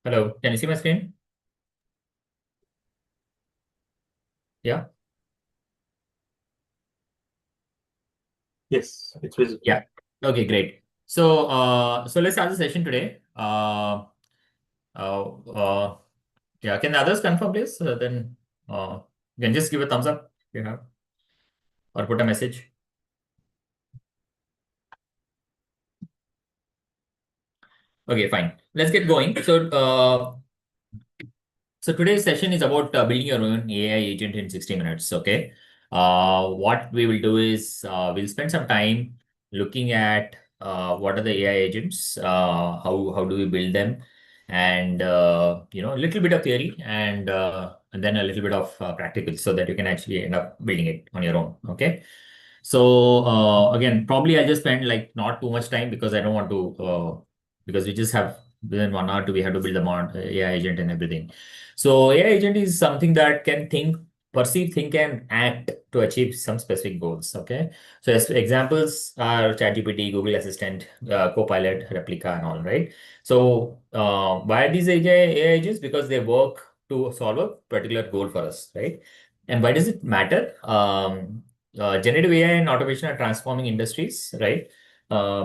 Hello, can you see my screen? Yeah. Yes, it's visible. Yeah. Okay, great. So let's start the session today. Uh, uh, yeah. Can the others confirm, please? Then you can just give a thumbs up if you have, or put a message. Okay, fine. Let's get going. So today's session is about building your own AI agent in 60 minutes. Okay. What we will do is we'll spend some time looking at what are the AI agents, how do we build them, and a little bit of theory and then a little bit of practical, so that you can actually end up building it on your own. Okay. So again, probably I'll just spend like not too much time because I don't want to because we just have within 1 hour we have to build the AI agent and everything. So AI agent is something that can think, perceive, think, and act to achieve some specific goals. Okay. So as examples are ChatGPT, Google Assistant, Copilot, Replica, and all, right? So why are these AI agents? Because they work to solve a particular goal for us, right? And why does it matter? Generative AI and automation are transforming industries, right?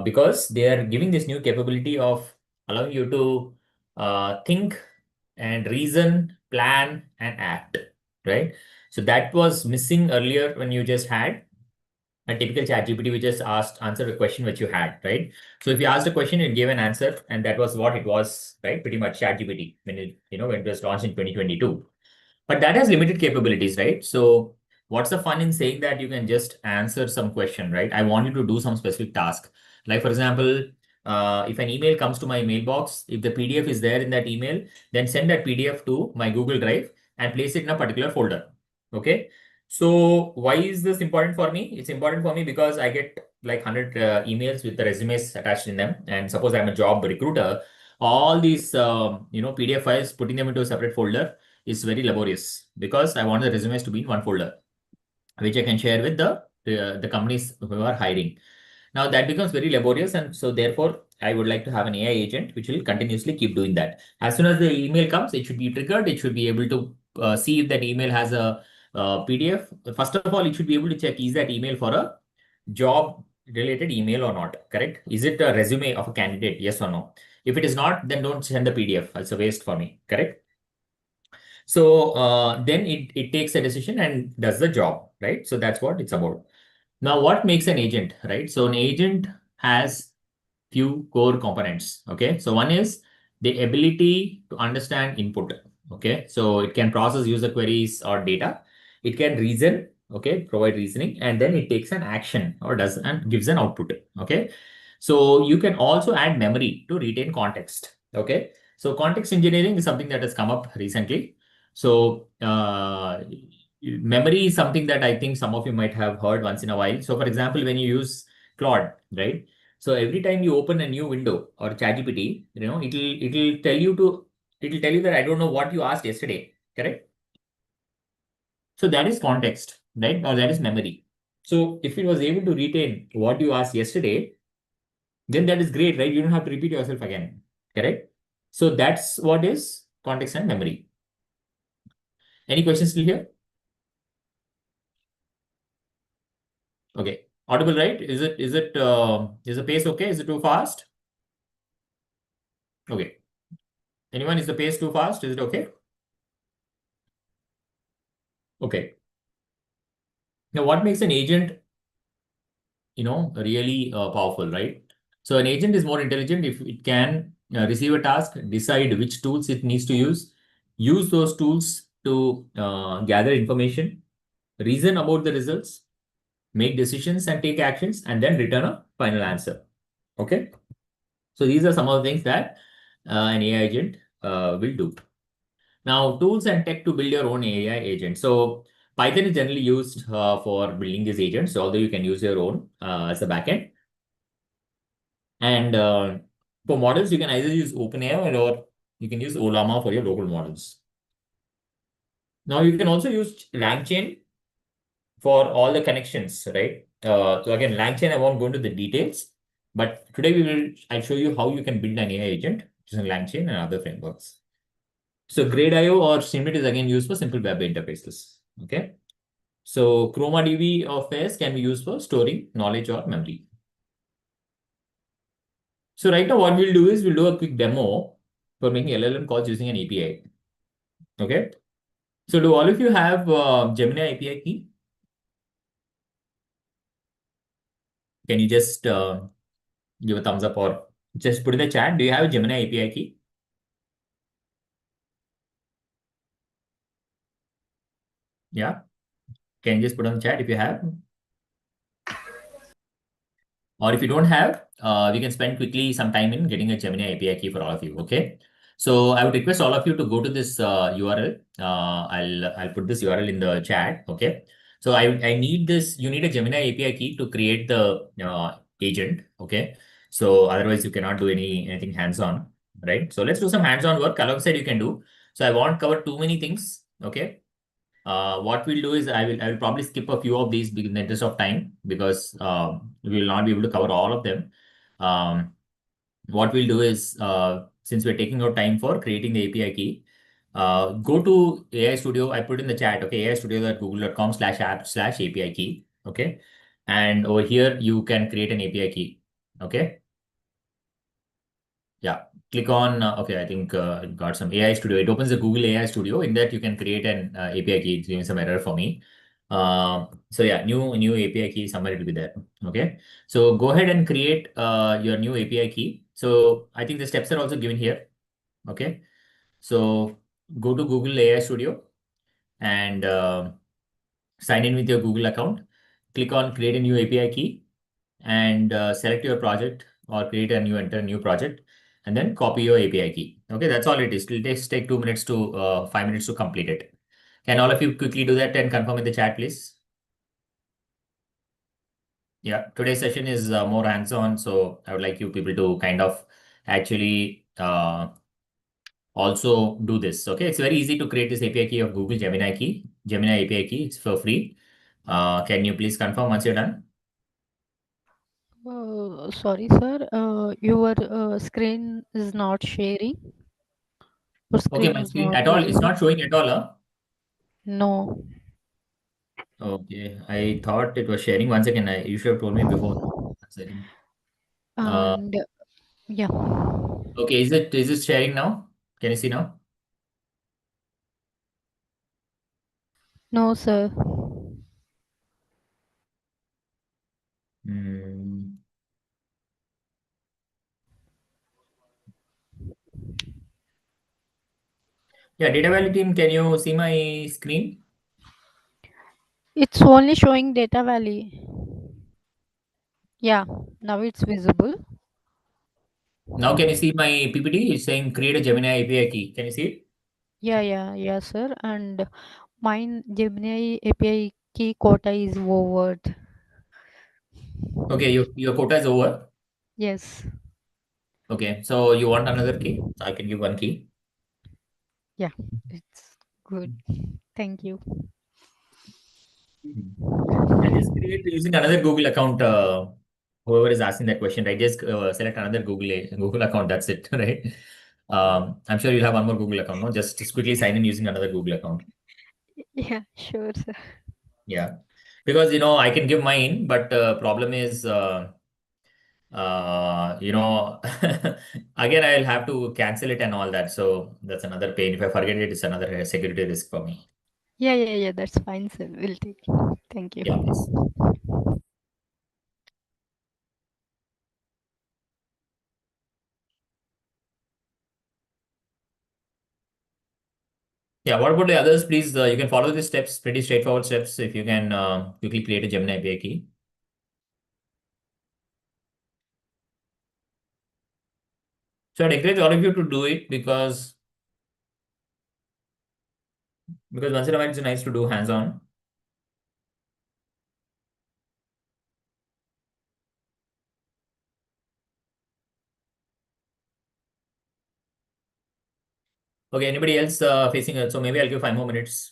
Because they are giving this new capability of allowing you to think and reason, plan, and act, right? So that was missing earlier when you just had a typical chat GPT, which just answered a question which you had, right? So if you asked a question, it gave an answer, and that was what it was, right? Pretty much chat GPT when it was launched in 2022. But that has limited capabilities, right? So what's the fun in saying that you can just answer some question, right? I want you to do some specific task. Like, for example, if an email comes to my mailbox, if the PDF is there in that email, then send that PDF to my Google Drive and place it in a particular folder. Okay. So why is this important for me? It's important for me because I get like 100 emails with the resumes attached in them. And suppose I'm a job recruiter, all these, PDF files, putting them into a separate folder is very laborious because I want the resumes to be in one folder, which I can share with the companies who are hiring. Now that becomes very laborious, and so therefore I would like to have an AI agent which will continuously keep doing that. As soon as the email comes, it should be triggered. It should be able to see if that email has a PDF. First of all, it should be able to check is that email for a job related email or not. Correct? Is it a resume of a candidate? Yes or no? If it is not, then don't send the PDF. It's a waste for me. Correct? So then it takes a decision and does the job, right? So that's what it's about. Now, what makes an agent, right? So an agent has few core components. Okay. So one is the ability to understand input. Okay. So it can process user queries or data. It can reason, okay, provide reasoning, and then it takes an action or does and gives an output. Okay. So you can also add memory to retain context. Okay. So context engineering is something that has come up recently. So memory is something that I think some of you might have heard once in a while. So for example, when you use Claude, right? So every time you open a new window or ChatGPT, it'll tell you that I don't know what you asked yesterday. Correct? So that is context, right? Or that is memory. So if it was able to retain what you asked yesterday, then that is great, right? You don't have to repeat yourself again. Correct? So that's what is context and memory. Any questions still here? Okay. Audible, right? Is the pace okay? Is it too fast? Okay. Anyone, is the pace too fast? Is it okay? Okay. Now, what makes an agent, really powerful, right? So an agent is more intelligent if it can receive a task, decide which tools it needs to use those tools to gather information, reason about the results, make decisions and take actions, and then return a final answer. Okay. So these are some of the things that an AI agent will do. Now, tools and tech to build your own AI agent. So Python is generally used for building these agents, although you can use your own as a backend. And for models, you can either use OpenAI or you can use Olama for your local models. Now, you can also use LangChain for all the connections, right? So again, LangChain, I won't go into the details, but today I'll show you how you can build an AI agent using LangChain and other frameworks. So Grade.io or Streamlit is again used for simple web interfaces. Okay. So ChromaDB or Fairs can be used for storing knowledge or memory. So right now what we'll do is we'll do a quick demo for making LLM calls using an API. Okay. So do all of you have Gemini API key? Can you just give a thumbs up or just put in the chat? Do you have a Gemini API key? Yeah. Can you just put on the chat if you have? Or if you don't have, we can spend quickly some time in getting a Gemini API key for all of you. Okay. So I would request all of you to go to this URL. I'll put this URL in the chat. Okay. So I need this. You need a Gemini API key to create the agent. Okay. So otherwise you cannot do anything hands-on, right? So let's do some hands-on work alongside you can do. So I won't cover too many things. Okay. What we'll do is I will probably skip a few of these in the interest of time because we will not be able to cover all of them. Um, what we'll do is since we're taking our time for creating the API key, go to AI Studio. I put in the chat. Okay, aistudio.google.com/app/API key. Okay, and over here you can create an API key. Okay. Yeah, click on, okay, I think it got some AI Studio. It opens the Google AI Studio. In that, you can create an API key. It's giving some error for me. So yeah, new API key somewhere it will be there. Okay, so go ahead and create your new API key. So I think the steps are also given here. Okay, so go to Google AI Studio and sign in with your Google account. Click on create a new API key and select your project or create a enter a new project and then copy your API key. Okay, that's all it is. It will take 2 minutes to 5 minutes to complete it. Can all of you quickly do that and confirm in the chat, please? Yeah, today's session is more hands-on, so I would like you people to kind of actually also do this. Okay, it's very easy to create this API key of Google Gemini API key. It's for free. Can you please confirm once you're done? Sorry, sir. Your screen is not sharing. Your Okay, screen my is screen not at all. It's visible. not showing at all. Huh? No. Okay, I thought it was sharing. One second, you should have told me before. 1 second. Uh, And yeah. okay, is it sharing now? Can you see now? No, sir. Hmm. Yeah, Data Valley team, can you see my screen? It's only showing Data Valley. Yeah, now it's visible. Now can you see my PPT? It's saying create a Gemini API key. Can you see it? Yeah, sir. And mine Gemini API key quota is over. Okay, your quota is over. Yes. Okay, so you want another key? So I can give one key. Yeah, it's good. Thank you. Mhm. And just create using another Google account. Whoever is asking that question, right? Just select another Google account. That's it, right? I'm sure you'll have one more Google account. No, just quickly sign in using another Google account. Yeah, sure, sir. Yeah, because I can give mine, but problem is again I'll have to cancel it and all that. So that's another pain. If I forget it, it's another security risk for me. Yeah. That's fine, sir. We'll take. Thank you. Yeah, please. Yeah, what about the others? Please, you can follow these steps, pretty straightforward steps. If you can quickly create a Gemini API key. So I'd encourage all of you to do it because once in a while it's nice to do hands-on. Okay, anybody else facing it? So maybe I'll give 5 more minutes.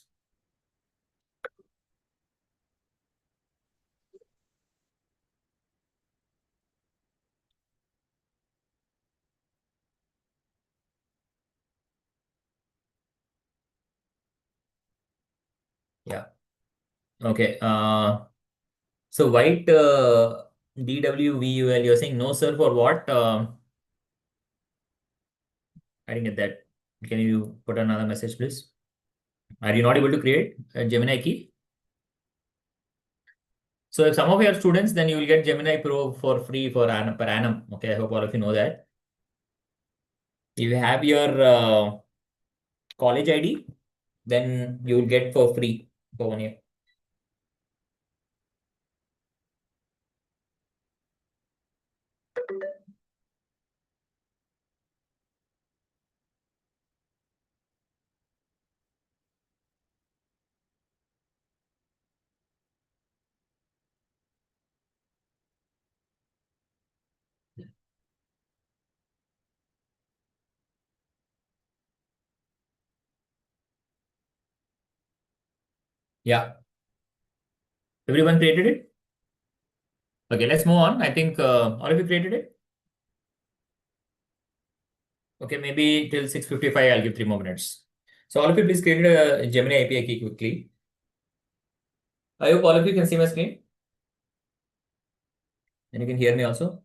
Okay. So white DWVUL, you're saying no, sir, for what? I didn't get that. Can you put another message, please? Are you not able to create a Gemini key? So if some of your students, then you will get Gemini Pro for free for per annum. Okay, I hope all of you know that. If you have your college ID, then you will get for free for 1 year. Yeah. Everyone created it? Okay, let's move on. I think all of you created it. Okay, maybe till 6:55, I'll give 3 more minutes. So all of you please create a Gemini API key quickly. I hope all of you can see my screen and you can hear me also.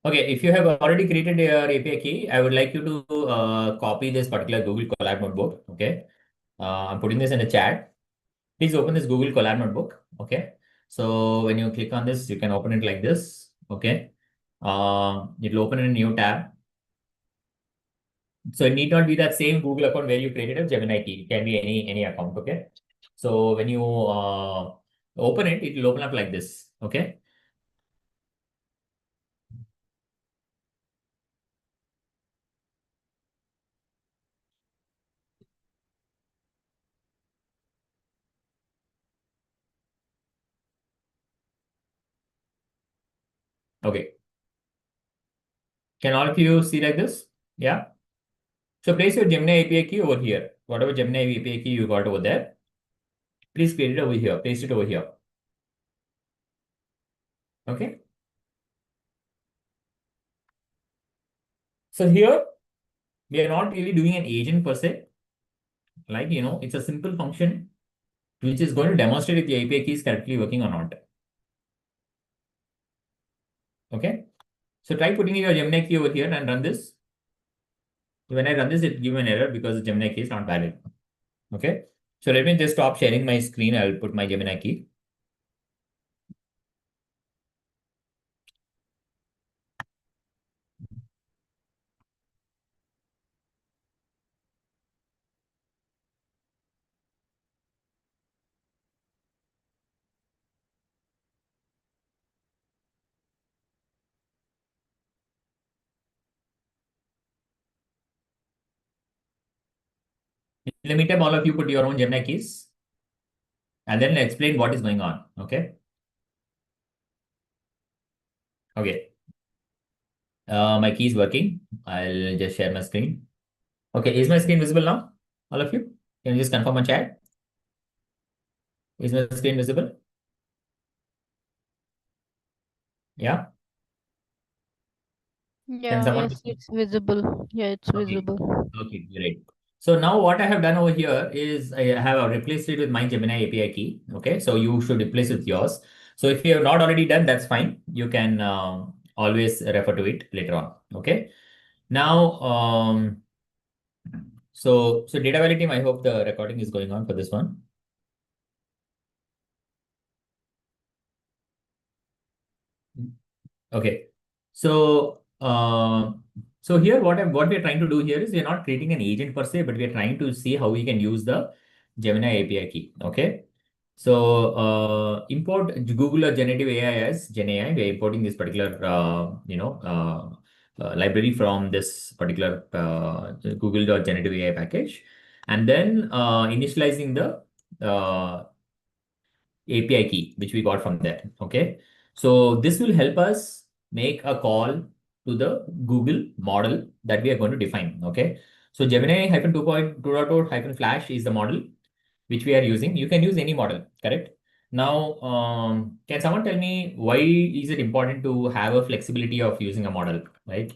Okay, if you have already created your API key, I would like you to copy this particular Google Colab notebook. Okay, I'm putting this in the chat. Please open this Google Colab notebook. Okay, so when you click on this, you can open it like this. Okay, it will open in a new tab. So it need not be that same Google account where you created a Gemini key. It can be any account. Okay, so when you open it, it will open up like this. Okay. Okay. Can all of you see like this? Yeah. So place your Gemini API key over here. Whatever Gemini API key you got over there, please create it over here. Paste it over here. Okay. So here we are not really doing an agent per se. Like, it's a simple function which is going to demonstrate if the API key is correctly working or not. Okay. So try putting your Gemini key over here and run this. When I run this, it gives an error because the Gemini key is not valid. Okay. So let me just stop sharing my screen. I'll put my Gemini key. In the meantime, all of you put your own Gemini keys and then explain what is going on. Okay. Okay. My key is working. I'll just share my screen. Okay. Is my screen visible now? All of you? Can you just confirm on chat? Is my screen visible? Yeah. Can Yeah, someone? yes, it's visible. Yeah, it's Okay. visible. Okay, great. So now what I have done over here is I have replaced it with my Gemini API key. Okay, so you should replace it with yours. So if you have not already done, that's fine. You can always refer to it later on. Okay. Now, so data valley team, I hope the recording is going on for this one. Okay. So, so here what we're trying to do here is we're not creating an agent per se, but we're trying to see how we can use the Gemini API key. Okay. So, import Google or generative AI as Gen AI. We're importing this particular, library from this particular Google or generative AI package. and then initializing the API key, which we got from there. Okay. So this will help us make a call to the Google model that we are going to define. Okay. So Gemini hyphen 2.2.0 hyphen flash is the model which we are using. You can use any model, correct? Now, can someone tell me why is it important to have a flexibility of using a model, right?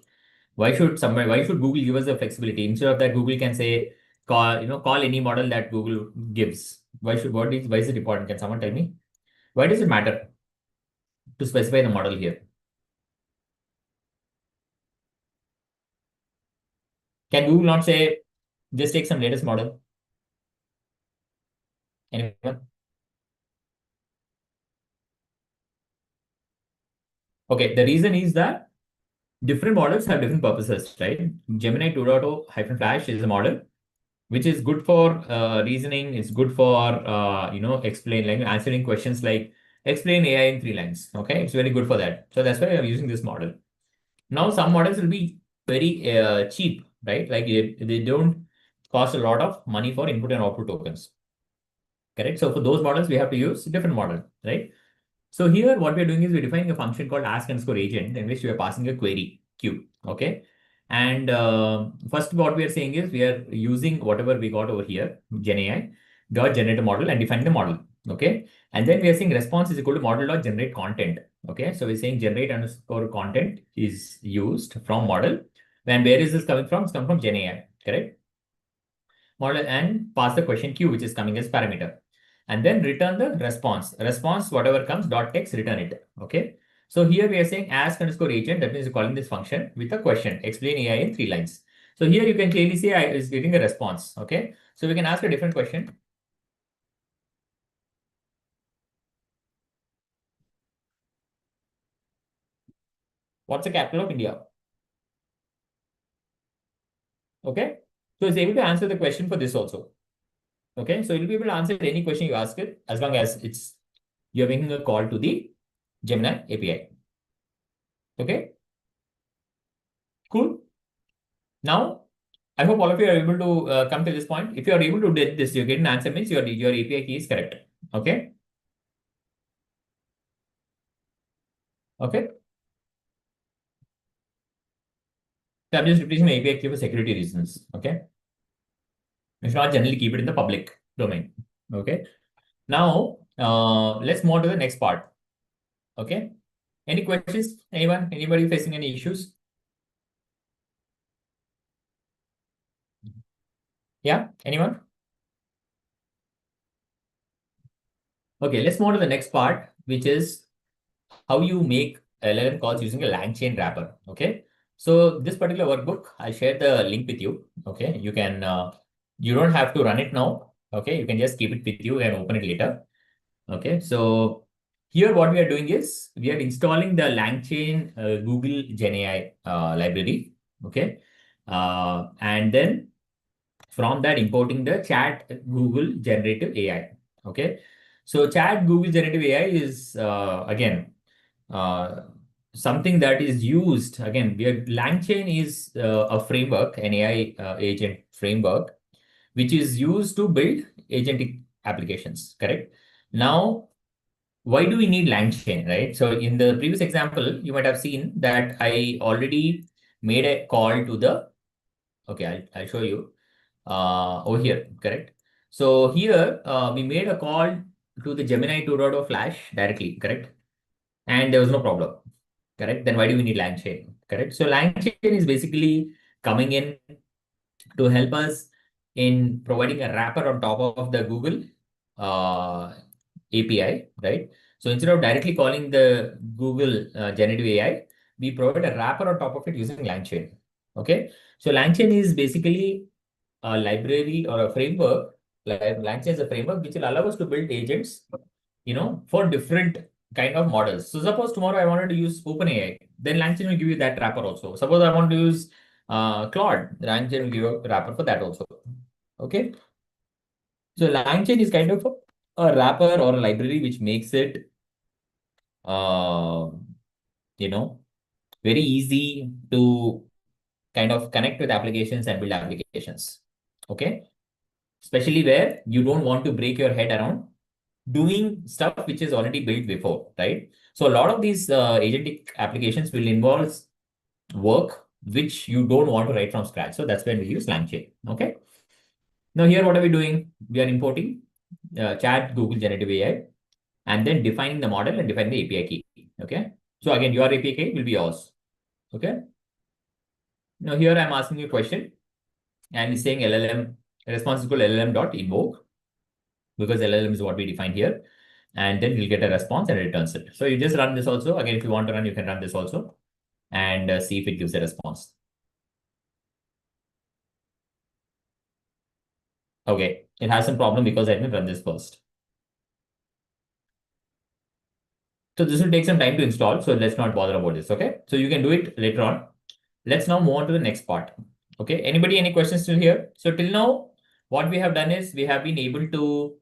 Why should Google give us the flexibility instead of that Google can say call any model that Google gives? Why is it important? Can someone tell me? Why does it matter to specify the model here? Can Google not say just take some latest model? Anyone? Okay, the reason is that different models have different purposes, right? Gemini 2.0 hyphen flash is a model which is good for reasoning. It's good for explain like answering questions like explain AI in 3 lines. Okay, it's very good for that. So that's why I'm using this model. Now some models will be very cheap, right? Like they don't cost a lot of money for input and output tokens. Correct. So for those models, we have to use different model, right? So here, what we're doing is we're defining a function called ask underscore agent in which we are passing a query queue. Okay. And first, what we are saying is we are using whatever we got over here, GenAI dot generate a model and define the model. Okay. And then we are saying response is equal to model dot generate content. Okay. So we're saying generate underscore content is used from model. And where is this coming from? It's coming from GenAI. Correct. Model and pass the question queue, which is coming as parameter. And then return the response. Response, whatever comes, dot text, return it. Okay. So here we are saying ask underscore agent. That means you're calling this function with a question. Explain AI in 3 lines. So here you can clearly see I is getting a response. Okay. So we can ask a different question. What's the capital of India? Okay. So it's able to answer the question for this also. Okay. So it'll be able to answer any question you ask it as long as you're making a call to the Gemini API. Okay. Cool. Now, I hope all of you are able to come to this point. If you are able to do this, you get an answer means your API key is correct. Okay. Okay. So I'm just replacing my API key for security reasons. Okay. You should not generally keep it in the public domain. Okay. Now, let's move on to the next part. Okay. Any questions? Anyone? Anybody facing any issues? Yeah. Anyone? Okay. Let's move on to the next part, which is how you make LLM calls using a LangChain wrapper. Okay. So this particular workbook, I'll share the link with you. Okay. You don't have to run it now. Okay. You can just keep it with you and open it later. Okay. So here what we are doing is we are installing the LangChain Google GenAI library. Okay. And then from that importing the chat Google generative AI. Okay. So chat Google generative AI is again uh, something that is used again. LangChain is a framework, an AI agent framework, which is used to build agentic applications. Correct. Now, why do we need LangChain, right? So in the previous example, you might have seen that I already made a call to the. Okay, I'll show you over here. Correct. So here we made a call to the Gemini 2.0 Flash directly. Correct. And there was no problem. Correct. Then why do we need LangChain? Correct. So LangChain is basically coming in to help us in providing a wrapper on top of the Google uh, API, right? So instead of directly calling the Google generative AI, we provide a wrapper on top of it using LangChain. Okay. So LangChain is basically a library or a framework. LangChain is a framework which will allow us to build agents, for different kind of models. So suppose tomorrow I wanted to use OpenAI, then LangChain will give you that wrapper also. Suppose I want to use Claude, LangChain will give you a wrapper for that also. Okay. So LangChain is kind of a wrapper or a library which makes it, uh, you know, very easy to kind of connect with applications and build applications. Okay. especially where you don't want to break your head around doing stuff which is already built before, right? So a lot of these agentic applications will involve work which you don't want to write from scratch. So that's when we use LangChain. Okay. Now here, what are we doing? We are importing chat Google generative AI and then defining the model and defining the API key. Okay. So again, your API key will be yours. Okay. Now here I'm asking you a question and it's saying LLM response is equal to LLM dot invoke because LLM is what we defined here. And then we'll get a response and it returns it. So you just run this also. Again, if you want to run, you can run this also and see if it gives a response. Okay, it has some problem because I didn't run this first. So this will take some time to install. So let's not bother about this. Okay, so you can do it later on. Let's now move on to the next part. Okay, anybody, any questions still here? So till now, what we have done is we have been able to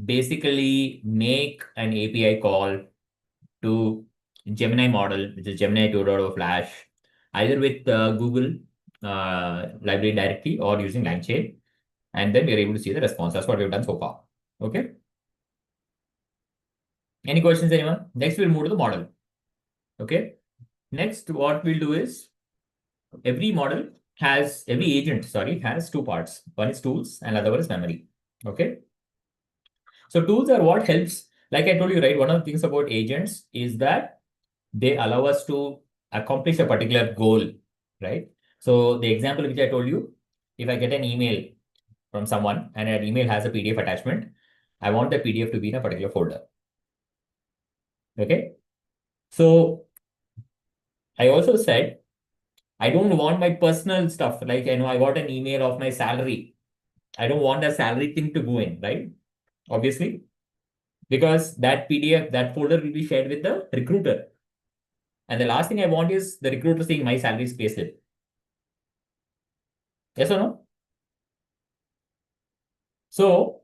basically make an API call to Gemini model, which is Gemini 2.0 Flash, either with Google library directly or using LangChain. And then we're able to see the response. That's what we've done so far. Okay. Any questions, anyone? Next, we'll move to the model. Okay. Next, what we'll do is every agent, has two parts. One is tools and other one is memory. Okay. So tools are what helps. Like I told you, right? One of the things about agents is that they allow us to accomplish a particular goal, right? So the example which I told you, if I get an email from someone and an email has a PDF attachment, I want the PDF to be in a particular folder. Okay. So I also said, I don't want my personal stuff. Like, I got an email of my salary. I don't want the salary thing to go in, right? Obviously, because that PDF, that folder will be shared with the recruiter. And the last thing I want is the recruiter seeing my salary payslip. Yes or no? So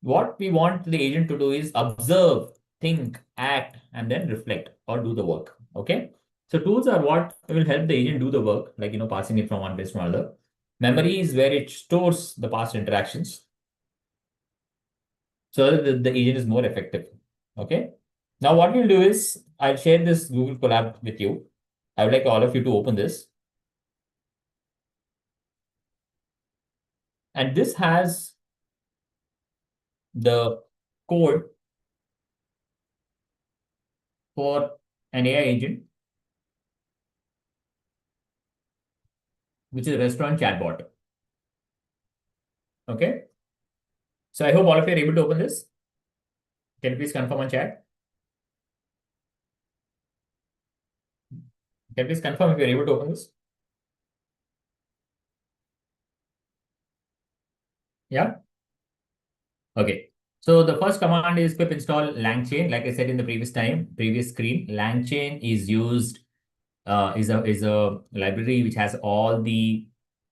what we want the agent to do is observe, think, act, and then reflect or do the work. Okay. So tools are what will help the agent do the work, like, passing it from one place to another. Memory is where it stores the past interactions so that the agent is more effective. Okay. Now what we'll do is I'll share this Google Colab with you. I would like all of you to open this. And this has the code for an AI agent, which is a restaurant chatbot. Okay. So I hope all of you are able to open this. Can you please confirm on chat? Can you please confirm if you're able to open this? Yeah. Okay. So the first command is pip install LangChain. Like I said in the previous screen, LangChain is used is a library which has all the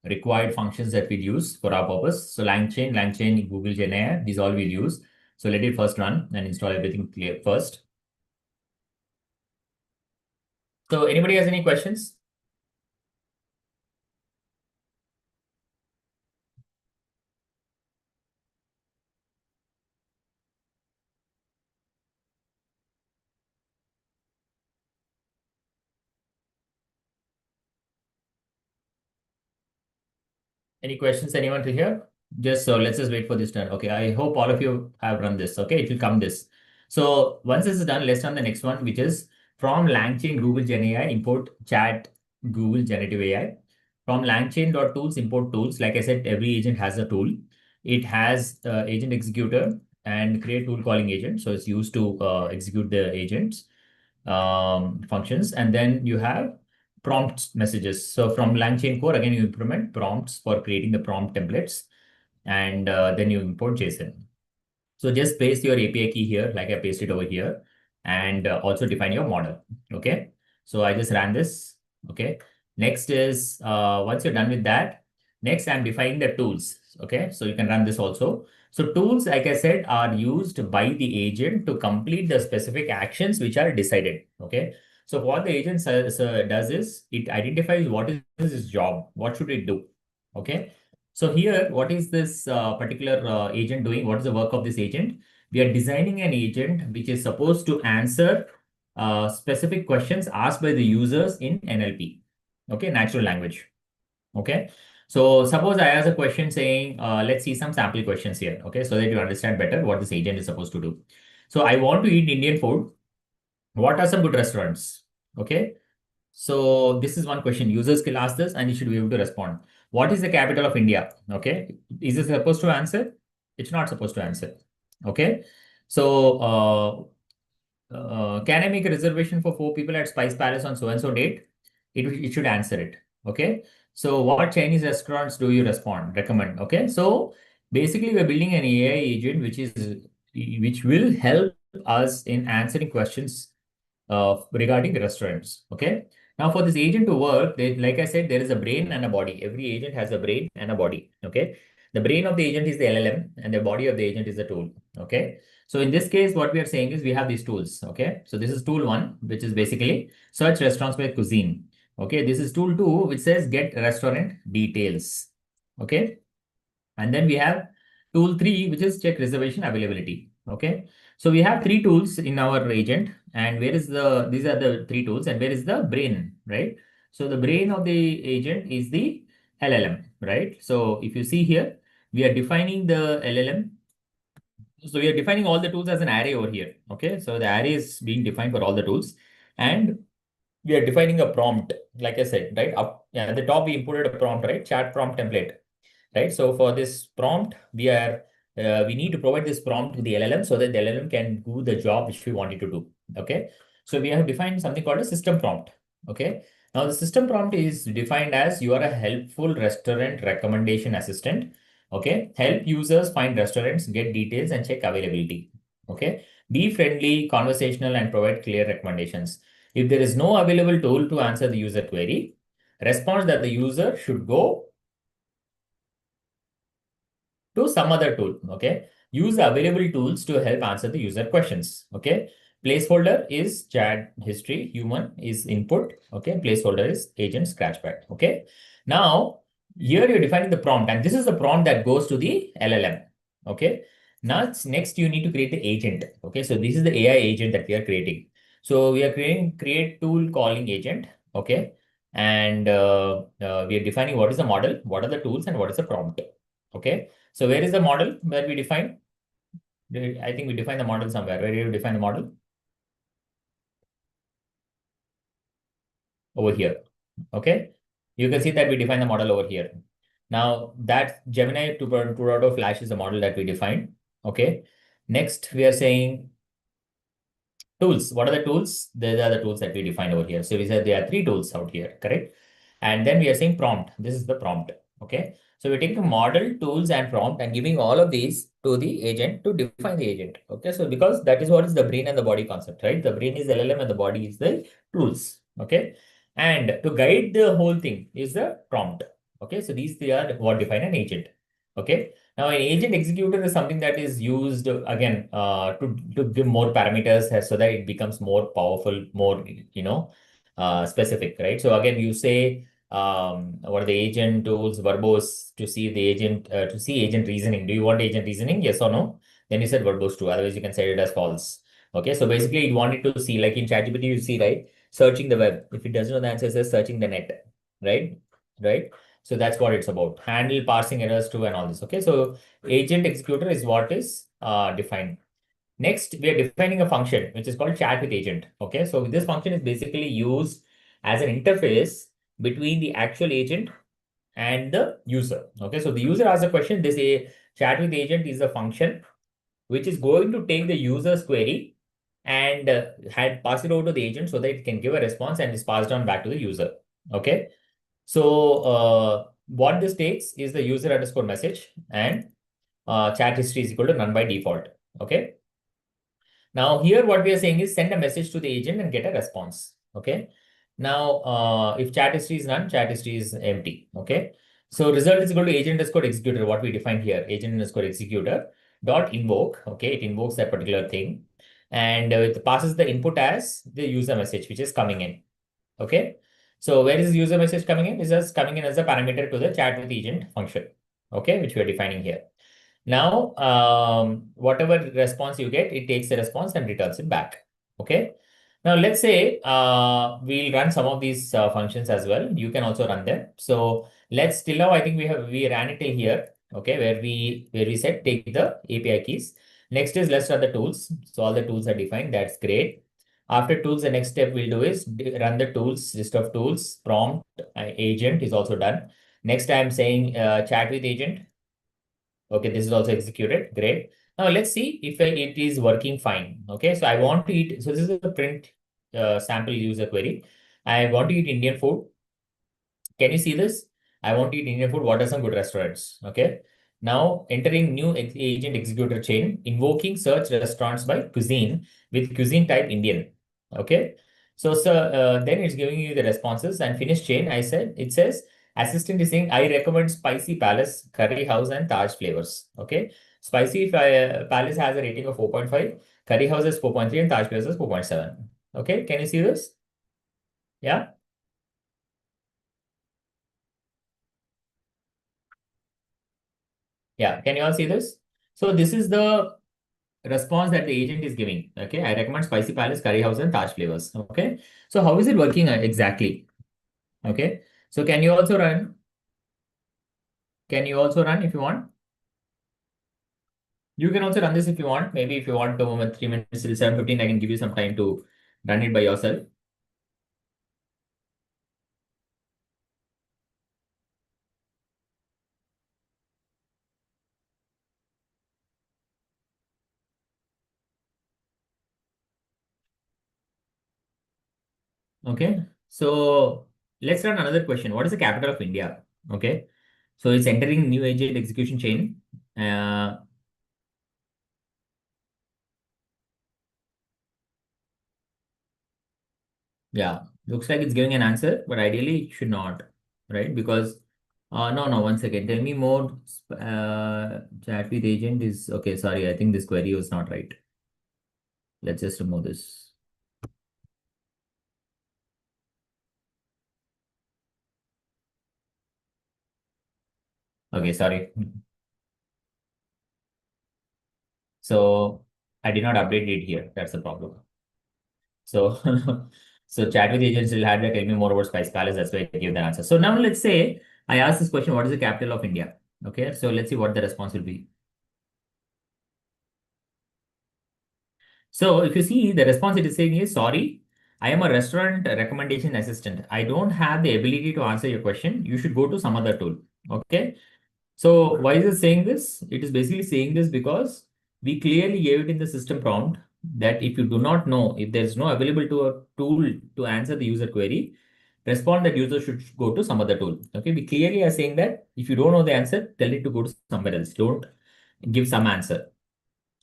required functions that we'd use for our purpose. So LangChain, Google Gen AI, these all we'll use. So let it first run and install everything clear first. So anybody has any questions? Any questions, anyone to hear? Just so let's just wait for this turn. Okay, I hope all of you have run this. Okay, it will come this. So once this is done, let's run the next one, which is from LangChain Google Gen AI, import chat Google Generative AI. From LangChain.tools, import tools. Like I said, every agent has a tool. It has agent executor and create tool calling agent. So it's used to execute the agents functions. And then you have prompt messages. So from LangChain core, again, you implement prompts for creating the prompt templates, and then you import JSON. So just paste your API key here, like I pasted over here, and also define your model. Okay. So I just ran this. Okay. Next is once you're done with that, next I'm defining the tools. Okay. So you can run this also. So tools, like I said, are used by the agent to complete the specific actions which are decided. Okay. So what the agent does is it identifies what is its job, what should it do. Okay. So here, what is this particular agent doing? What is the work of this agent? We are designing an agent which is supposed to answer specific questions asked by the users in NLP, okay, natural language. Okay. So suppose I ask a question saying, let's see some sample questions here. Okay. So that you understand better what this agent is supposed to do. So I want to eat Indian food. What are some good restaurants? Okay. So this is one question. Users can ask this and you should be able to respond. What is the capital of India? Okay. Is it supposed to answer? It's not supposed to answer. Okay. So can I make a reservation for 4 people at Spice Palace on so and so date? It should answer it. Okay. So what Chinese restaurants do you recommend? Okay. So basically we're building an AI agent which will help us in answering questions regarding restaurants. Okay. Now, for this agent to work, like I said, there is a brain and a body. Every agent has a brain and a body. Okay. The brain of the agent is the LLM, and the body of the agent is the tool. Okay. So in this case, what we are saying is we have these tools. Okay. So this is tool one, which is basically search restaurants by cuisine. Okay. This is tool two, which says get restaurant details. Okay. And then we have tool three, which is check reservation availability. Okay. So we have three tools in our agent. And these are the three tools. And where is the brain, right? So the brain of the agent is the LLM, right? So if you see here, we are defining the LLM. So we are defining all the tools as an array over here. Okay. So the array is being defined for all the tools. And we are defining a prompt, like I said, right? At the top, we imported a prompt, right? Chat prompt template, right? So for this prompt, we need to provide this prompt to the LLM so that the LLM can do the job which we want it to do. Okay. So we have defined something called a system prompt. Okay. Now the system prompt is defined as you are a helpful restaurant recommendation assistant. Okay. Help users find restaurants, get details, and check availability. Okay. Be friendly, conversational, and provide clear recommendations. If there is no available tool to answer the user query, response that the user should go to some other tool. Okay. Use the available tools to help answer the user questions. Okay. Placeholder is chat history. Human is input. Okay. Placeholder is agent scratchpad. Okay. Now, here you're defining the prompt, and this is the prompt that goes to the LLM. Okay. Now, next you need to create the agent. Okay. So this is the AI agent that we are creating. So we are creating create tool calling agent. Okay. And we are defining what is the model, what are the tools, and what is the prompt. Okay. So where is the model where we define? I think we define the model somewhere. Where do you define the model? Over here. Okay. You can see that we define the model over here. Now that Gemini 2.2 Flash is the model that we defined. Okay. Next, we are saying tools. What are the tools? These are the tools that we defined over here. So we said there are three tools out here, correct? And then we are saying prompt. This is the prompt. Okay. So we're taking model, tools, and prompt and giving all of these to the agent to define the agent. Okay. So because that is what is the brain and the body concept, right? The brain is the LLM and the body is the tools. Okay. And to guide the whole thing is the prompt. Okay. So these three are what define an agent. Okay. Now, an agent executor is something that is used again to give more parameters so that it becomes more powerful, more specific, right? So again, you say what are the agent tools, verbose to see the agent to see agent reasoning. Do you want agent reasoning? Yes or no? Then you said verbose true. Otherwise, you can set it as false. Okay, so basically, you want it to see like in ChatGPT, you see right searching the web. If it doesn't know the answer, it says searching the net, right? Right. So that's what it's about. Handle parsing errors too and all this. Okay, so agent executor is what is defined. Next, we are defining a function which is called chat with agent. Okay, so this function is basically used as an interface between the actual agent and the user. Okay, so the user asks a question. They say chat with agent is a function which is going to take the user's query and pass it over to the agent so that it can give a response and is passed on back to the user. Okay, so what this takes is the user underscore message and chat history is equal to none by default. Okay. Now here what we are saying is send a message to the agent and get a response. Okay. Now if chat history is none, chat history is empty. Okay. So result is equal to agent underscore executor, what we defined here, agent underscore executor dot invoke. Okay. It invokes that particular thing and it passes the input as the user message, which is coming in. Okay. So where is user message coming in? Is just coming in as a parameter to the chat with agent function. okay, which we are defining here. Now, whatever response you get, it takes the response and returns it back. Okay. Now, let's say we'll run some of these functions as well. You can also run them. So let's till now, I think we ran it till here. Okay, where we said take the API keys. Next is let's run the tools. So all the tools are defined. That's great. After tools, the next step we'll do is run the tools list of tools. Prompt agent is also done. Next, I'm saying chat with agent. Okay, this is also executed. Great. Now let's see if it is working fine. Okay, so I want to eat. So this is a print sample user query. I want to eat Indian food. Can you see this? I want to eat Indian food. What are some good restaurants? Okay. Now entering new agent executor chain, invoking search restaurants by cuisine with cuisine type Indian. Okay. So then it's giving you the responses and finish chain. I said it says assistant is saying I recommend Spicy Palace, Curry House, and Taj flavors. Okay. Spicy Palace has a rating of 4.5, Curry House is 4.3, and Taj Palace is 4.7. Okay. Can you see this? Yeah. Yeah, can you all see this? So this is the response that the agent is giving. Okay, I recommend Spicy Palace, Curry House, and Taj flavors. Okay, so how is it working exactly? Okay, so can you also run? Can you also run if you want? You can also run this if you want. Maybe if you want to 3 minutes till 7:15, I can give you some time to run it by yourself. Okay, so let's run another question. What is the capital of India? Okay, so it's entering new agent execution chain. Uh, Yeah, looks like it's giving an answer, but ideally it should not, right? Because, no, one second. Tell me more. Chat with agent is okay. Sorry, I think this query was not right. Let's just remove this. Okay, sorry. So I did not update it here. That's the problem. So, so chat with agents will have to tell me more about Spice Palace. That's why I give the answer. So now let's say I ask this question: What is the capital of India? Okay, so let's see what the response will be. So if you see the response it is saying is sorry, I am a restaurant recommendation assistant. I don't have the ability to answer your question. You should go to some other tool. Okay. So why is it saying this? It is basically saying this because we clearly gave it in the system prompt that if you do not know, if there is no available to a tool to answer the user query, respond that user should go to some other tool. Okay. We clearly are saying that if you don't know the answer, tell it to go to somewhere else. Don't give some answer.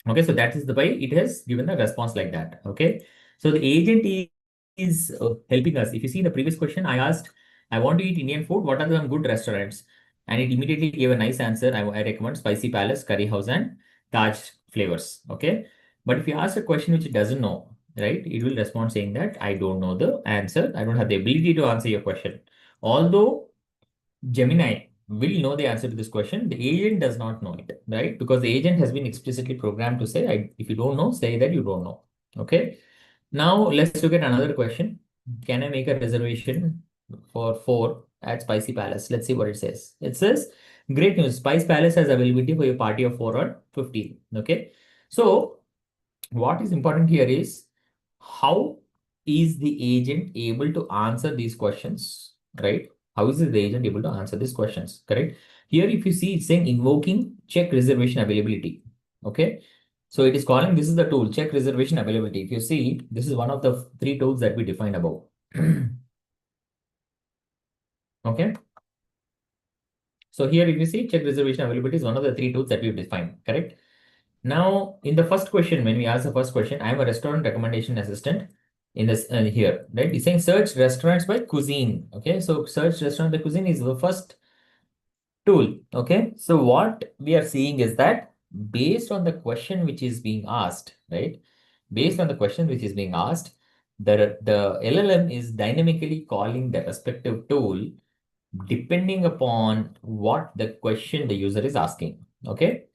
Okay, so that is the way it has given a response like that. Okay, so the agent is helping us. If you see the previous question, I asked, I want to eat Indian food. What are some good restaurants? And it immediately gave a nice answer. I recommend Spicy Palace, Curry House, and Taj flavors. Okay, but if you ask a question which it doesn't know, right, it will respond saying that I don't know the answer. I don't have the ability to answer your question. Although Gemini will know the answer to this question. The agent does not know it, right? Because the agent has been explicitly programmed to say, if you don't know, say that you don't know. Okay. Now let's look at another question. Can I make a reservation for 4 at Spicy Palace? Let's see what it says. It says, great news. Spice Palace has availability for your party of 4 on 15. Okay. So what is important here is how is the agent able to answer these questions, right? How is the agent able to answer these questions, correct? Here, if you see, it's saying invoking check reservation availability. Okay. So it is calling, this is the tool, check reservation availability. If you see, this is one of the 3 tools that we defined above. Okay. So here, if you see, check reservation availability is one of the 3 tools that we've defined, correct? Now, in the first question, when we ask the first question, I'm a restaurant recommendation assistant in this here, right? It's saying search restaurants by cuisine. Okay, so search restaurant by cuisine is the first tool. Okay, so what we are seeing is that based on the question which is being asked, right? Based on the question which is being asked, the LLM is dynamically calling the respective tool depending upon what the question the user is asking. Okay.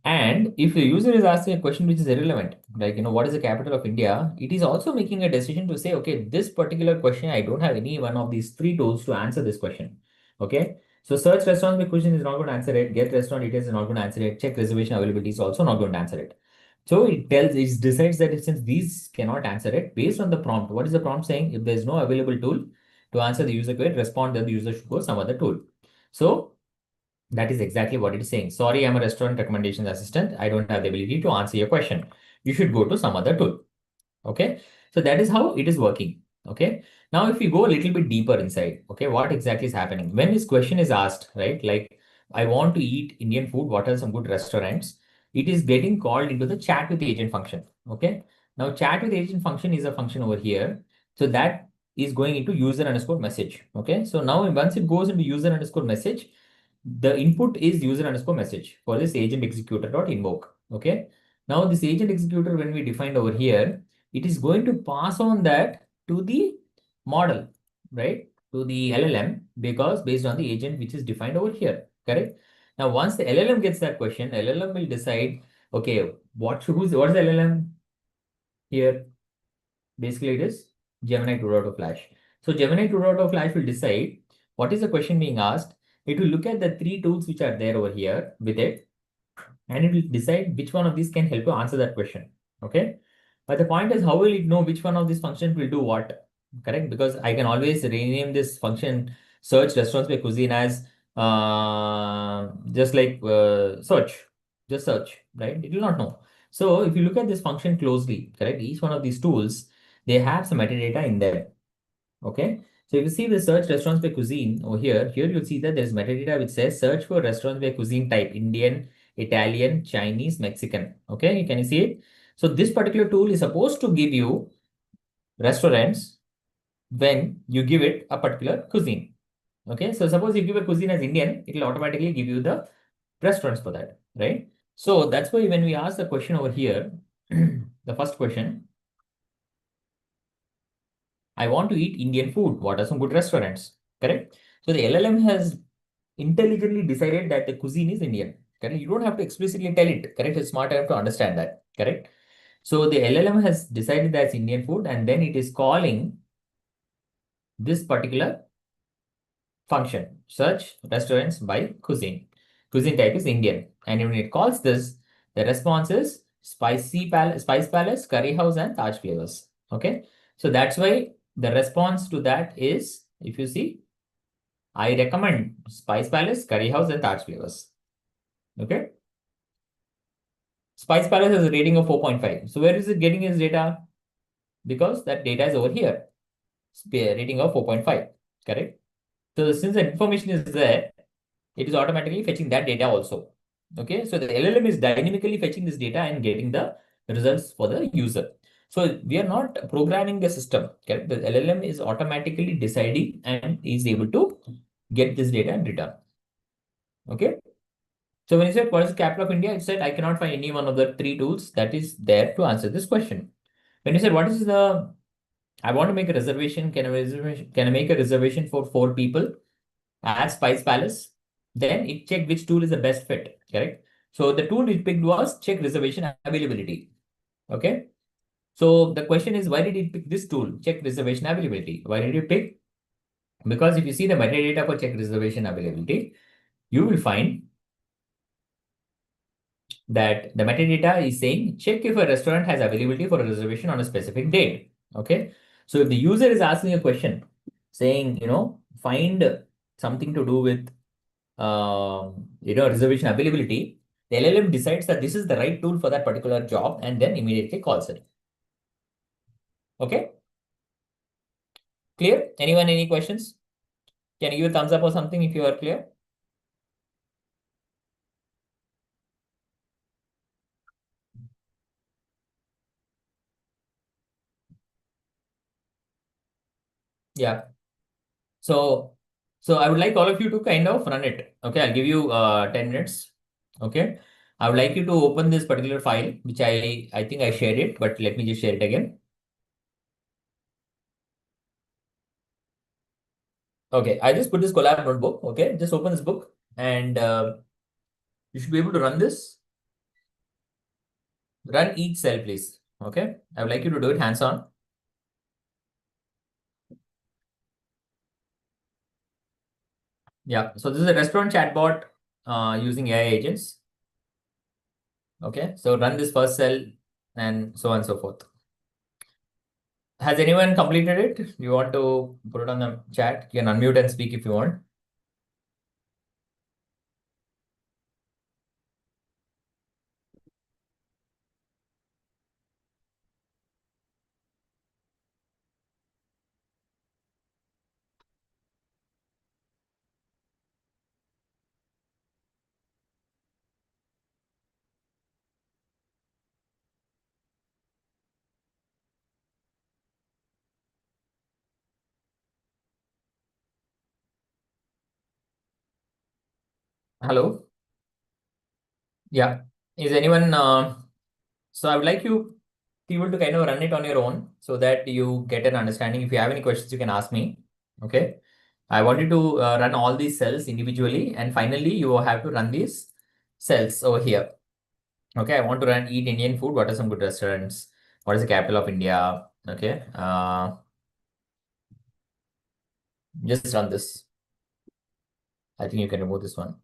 And if the user is asking a question which is irrelevant, like, what is the capital of India? It is also making a decision to say, okay, this particular question, I don't have any one of these three tools to answer this question. Okay. So search restaurants by cuisine is not going to answer it. Get restaurant details is not going to answer it. Check reservation availability is also not going to answer it. So it decides that since these cannot answer it based on the prompt, what is the prompt saying? If there is no available tool to answer the user query, respond that the user should go some other tool. So that is exactly what it is saying. Sorry, I'm a restaurant recommendations assistant. I don't have the ability to answer your question. You should go to some other tool. Okay. So that is how it is working. Okay. Now, if we go a little bit deeper inside, okay, what exactly is happening? When this question is asked, right? Like, I want to eat Indian food. What are some good restaurants? It is getting called into the chat with agent function. Okay. Now, chat with agent function is a function over here. So that is going into user underscore message. Okay. So now once it goes into user underscore message, the input is user underscore message for this agent executor dot invoke. Okay. Now this agent executor, when we defined over here, it is going to pass on that to the model, right? To the LLM, because based on the agent which is defined over here, correct? Now, once the LLM gets that question, LLM will decide, okay, what's the LLM here? Basically, it is Gemini 2.0 Flash. So Gemini 2.0 Flash will decide what is the question being asked. It will look at the three tools which are there over here with it, and it will decide which one of these can help you answer that question. Okay. But the point is, how will it know which one of these functions will do what? Correct? Because I can always rename this function search restaurants by cuisine as just like just search, right? It will not know. So if you look at this function closely, correct, each one of these tools, they have some metadata in there. Okay. So if you see the search restaurants by cuisine over here you'll see that there's metadata which says search for restaurants by cuisine type Indian, Italian, Chinese, Mexican. Okay. Can you see it? So this particular tool is supposed to give you restaurants when you give it a particular cuisine. Okay. So suppose you give a cuisine as Indian, it will automatically give you the restaurants for that. Right. So that's why when we ask the question over here, the first question, I want to eat Indian food. What are some good restaurants? Correct. So the LLM has intelligently decided that the cuisine is Indian. Correct. You don't have to explicitly tell it. Correct. It's smart enough to understand that. Correct. So the LLM has decided that's Indian food, and then it is calling this particular function, search restaurants by cuisine. Cuisine type is Indian. And when it calls this, the response is Spice Palace, Curry House, and Taj Flavors. Okay. So that's why the response to that is, if you see, I recommend Spice Palace, Curry House, and Taj Flavors. Okay. Spice Palace has a rating of 4.5. So where is it getting its data? Because that data is over here. Rating of 4.5. Correct. So since the information is there, it is automatically fetching that data also. Okay. So the LLM is dynamically fetching this data and getting the results for the user. So we are not programming the system. Correct. The LLM is automatically deciding and is able to get this data and return. Okay. So when you said what is the capital of India, it said I cannot find any one of the three tools that is there to answer this question. When you said what is the, I want to make a reservation, can I make a reservation for 4 people at Spice Palace? Then it checked which tool is the best fit, correct? So the tool it picked was check reservation availability. Okay. So the question is, why did it pick this tool, check reservation availability? Why did it pick? Because if you see the metadata for check reservation availability, you will find that the metadata is saying check if a restaurant has availability for a reservation on a specific date. Okay. So if the user is asking a question saying, find something to do with, reservation availability, the LLM decides that this is the right tool for that particular job and then immediately calls it. Okay. Clear? Anyone, any questions? Can you give a thumbs up or something if you are clear? Yeah. So, I would like all of you to kind of run it. Okay, I'll give you 10 minutes. Okay. I would like you to open this particular file, which I think I shared it, but let me just share it again. Okay, I just put this collab notebook. Okay, just open this book and you should be able to run this. Run each cell, please. Okay, I would like you to do it hands on. Yeah, so this is a restaurant chatbot using AI agents. Okay, so run this first cell and so on and so forth. Has anyone completed it? You want to put it on the chat? You can unmute and speak if you want. Hello? Yeah. Is anyone so I would like you people to kind of run it on your own so that you get an understanding. If you have any questions, you can ask me. Okay. I want you to run all these cells individually, and finally you will have to run these cells over here. Okay. I want to run eat Indian food. What are some good restaurants? What is the capital of India? Okay. Just run this. I think you can remove this one.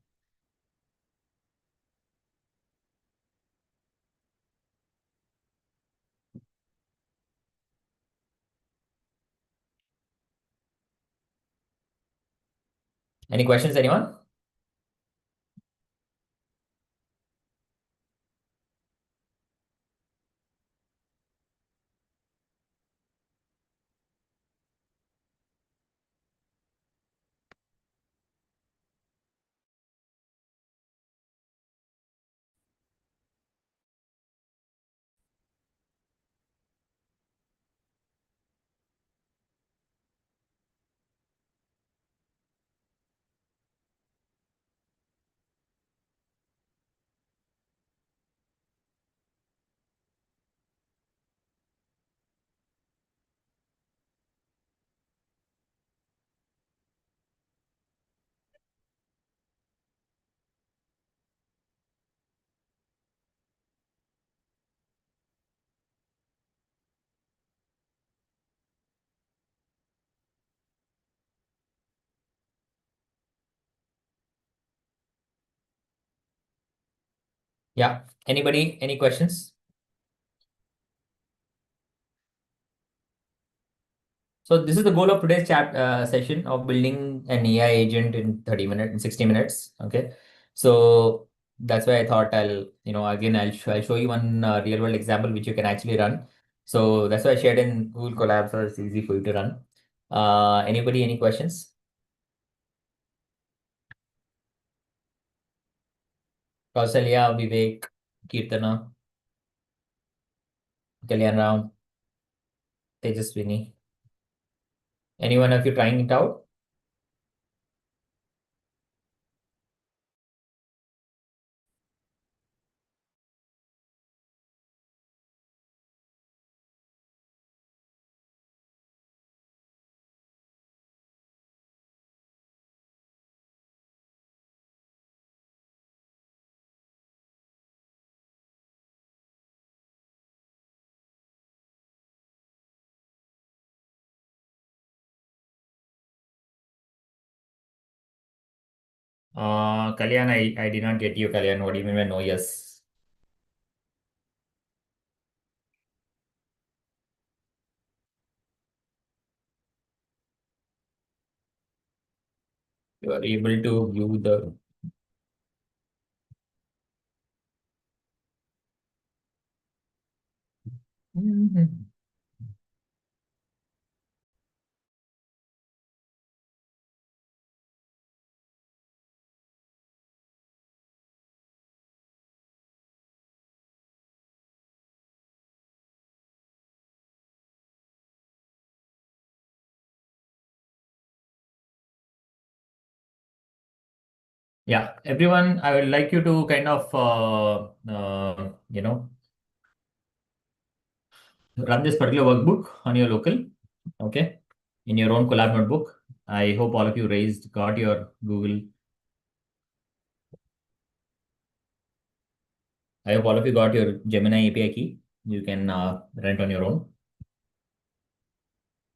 Any questions, anyone? Yeah. Anybody? Any questions? So this is the goal of today's chat session of building an AI agent in 30 minutes, in 60 minutes. Okay. So that's why I thought again, I'll show you one real world example which you can actually run. So that's why I shared in Google Colab, so it's easy for you to run. Anybody, any questions? Kausalya, Vivek, Kirtana, Kalyan Ram, Tejaswini. Any one of you trying it out? Kalyan, I did not get you, Kalyan. What do you mean by no yes? You are able to view the. Mhm. Yeah, everyone, I would like you to kind of, run this particular workbook on your local, okay, in your own collab notebook. I hope all of you got your Google. I hope all of you got your Gemini API key. You can run it on your own.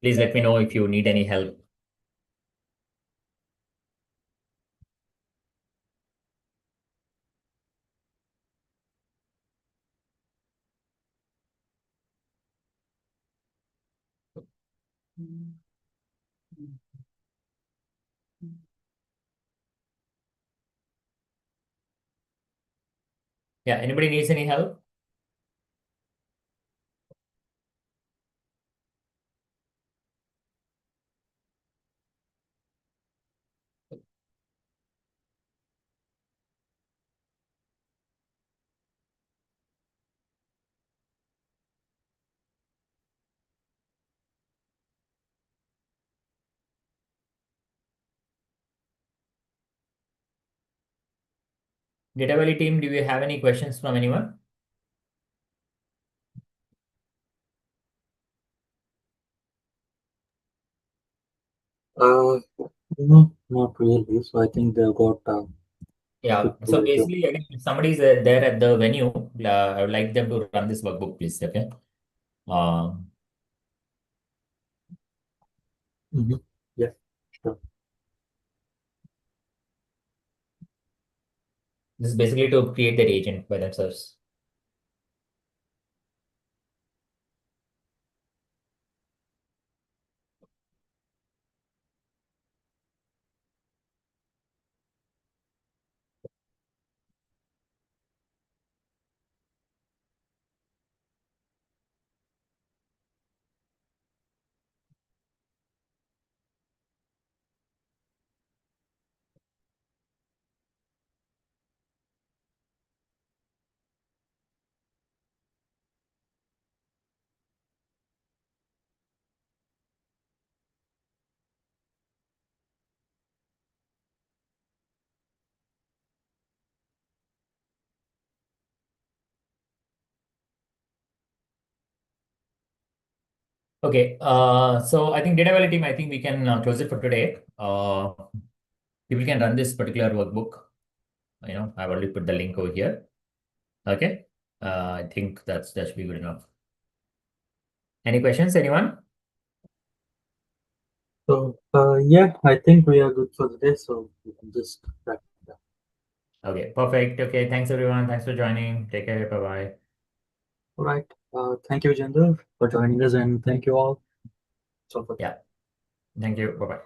Please let me know if you need any help. Yeah, anybody needs any help? Data Valley team, do you have any questions from anyone? Uh, no, not really. So I think they've got Yeah. good So overview. basically, again, if somebody is there at the venue, I would like them to run this workbook, please. Okay. Um, Mm-hmm. Yeah, sure. this is basically to create that agent by themselves. Okay. So I think Data Valley team, I think we can close it for today. People can run this particular workbook. I've already put the link over here. Okay. I think that should be good enough. Any questions, anyone? So yeah, I think we are good for the day. So we can just wrap it up. Okay, perfect. Okay, thanks everyone. Thanks for joining. Take care. Bye-bye. All right. Thank you, Jender, for joining us, and thank you all. So for Yeah. Thank you. Bye-bye.